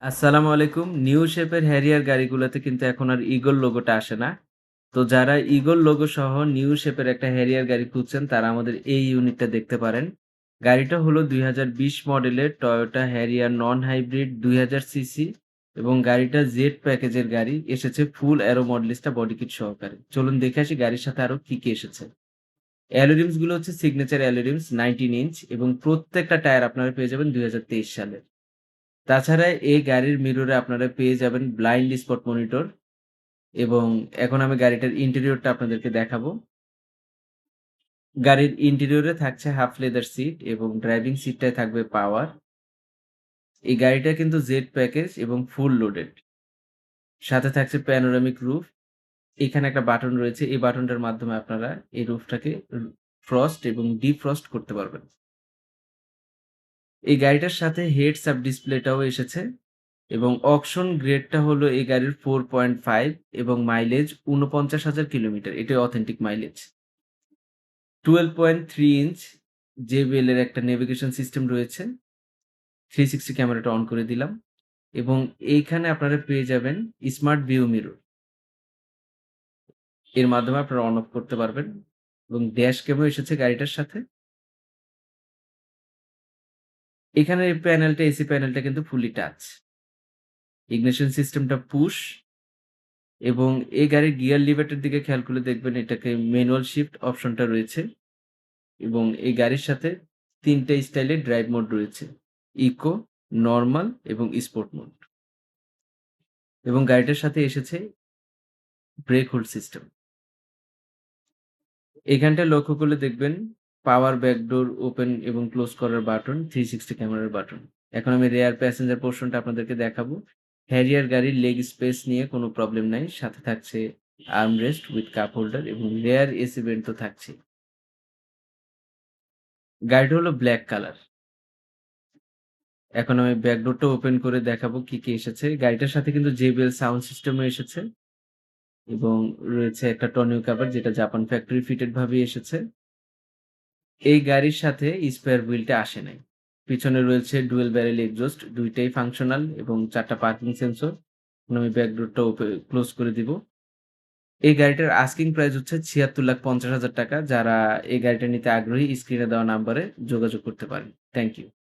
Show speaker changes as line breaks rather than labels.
আসসালামু আলাইকুম। নিউ শেপের হ্যারিয়ার গাড়িগুলোতে কিন্তু এখন আর ঈগল লোগোটা আসে না। তো যারা ঈগল লোগো সহ নিউ শেপের একটা হ্যারিয়ার গাড়ি খুঁজছেন তারা আমাদের এই ইউনিটটা দেখতে পারেন। গাড়িটা হলো ২০২০ মডেলের Toyota Harrier non hybrid ২০০০ CC এবং গাড়িটা জেড প্যাকেজের গাড়ি। এসেছে ফুল অ্যারো মডেলিস্টা বডি কিট সহকারে। চলুন দেখে আসি গাড়ির সাথে আরো কি এসেছে। অ্যালুরিমস গুলো হচ্ছে সিগনেচার অ্যালুরিমস 19 ইঞ্চ এবং প্রত্যেকটা টায়ার আপনারা পেয়ে যাবেন ২০২৩ সালের। তাছাড়া এই গাড়ির মিররে আপনারা পেয়ে যাবেন ব্লাইন্ড স্পট মনিটর এবং এখন আমি গাড়িটার ইন্টেরিয়রটা আপনাদেরকে দেখাবো। গাড়ির ইন্টেরিয়রে থাকছে হাফ লেদার সিট এবং ড্রাইভিং সিটটায় থাকবে পাওয়ার। এই গাড়িটা কিন্তু জেড প্যাকেজ এবং ফুল লোডেড। সাথে থাকছে প্যানোরামিক রুফ। এখানে একটা বাটন রয়েছে। এই বাটনটার মাধ্যমে আপনারা এই রুফটাকে ফ্রস্ট এবং ডিফ্রস্ট করতে পারবেন। এই গাড়িটার সাথে হেডস আপ ডিসপ্লেটাও এসেছে। এবং অকশন গ্রেডটা হলো এই গাড়ির 4.5 এবং মাইলেজ ৪৯,০০০ কিলোমিটার। এটাই অথেন্টিক মাইলেজ। 12.3 ইঞ্চ JBL এর একটা নেভিগেশন সিস্টেম রয়েছে। 360 ক্যামেরাটা অন করে দিলাম এবং এইখানে আপনারা পেয়ে যাবেন স্মার্ট ভিউ মিরর। এর মাধ্যমে আপনারা অন অফ করতে পারবেন এবং ড্যাশ ক্যামও এসেছে গাড়িটার সাথে। এখানে এই প্যানেলটা এসি প্যানেলটা কিন্তু ফুললি টাচ। ইগনিশন সিস্টেমটা পুশ এবং এই গাড়ির গিয়ার লিভারটার দিকে খেয়াল করলে দেখবেন এটাকে ম্যানুয়াল শিফট অপশনটা রয়েছে এবং এই গাড়ির সাথে ৩ টা স্টাইলের ড্রাইভ মোড রয়েছে। ইকো, নরমাল এবং স্পোর্ট মোড এবং গাড়িটার সাথে এসেছে ব্রেক হোল্ড সিস্টেম। এখানটায় লক্ষ্য করলে দেখবেন পাওয়ার ব্যাকডোর ওপেন এবং ক্লোজ করার বাটন, 360 ক্যামেরার বাটন। এখন আমি রেয়ার প্যাসেঞ্জার পোরশনটা আপনাদেরকে দেখাবো। হ্যারিয়ার গাড়ির লেগ স্পেস নিয়ে কোনো প্রবলেম নাই। সাথে থাকছে আর্মরেস্ট উইথ কাপ হোল্ডার এবং রেয়ার এসি ভেন্ট তো থাকছেই। গাড়িটা হলো ব্লাক কালার। এখন আমি ব্যাক ডোরটা ওপেন করে দেখাবো কি এসেছে। গাড়িটার সাথে কিন্তু JBL সাউন্ড সিস্টেমও এসেছে এবং রয়েছে একটা টনিও কভার যেটা জাপান ফ্যাক্টরি ফিটেড ভাবেই এসেছে। এই গাড়ির সাথে স্পেয়ার হুইলটা আসে নাই। পিছনে রয়েছে ডুয়াল ব্যারেল এক্সহস্ট ২ টাই ফাংশনাল এবং ৪ টা পার্কিং সেন্সর। এখন আমি ব্যাক ডোরটা ক্লোজ করে দিব। এই গাড়িটার আস্কিং প্রাইস হচ্ছে ৳৭৬,৫০,০০০ যারা এই গাড়িটা নিতে আগ্রহী স্ক্রিনে দেওয়া নাম্বারে যোগাযোগ করতে পারেন। Thank you.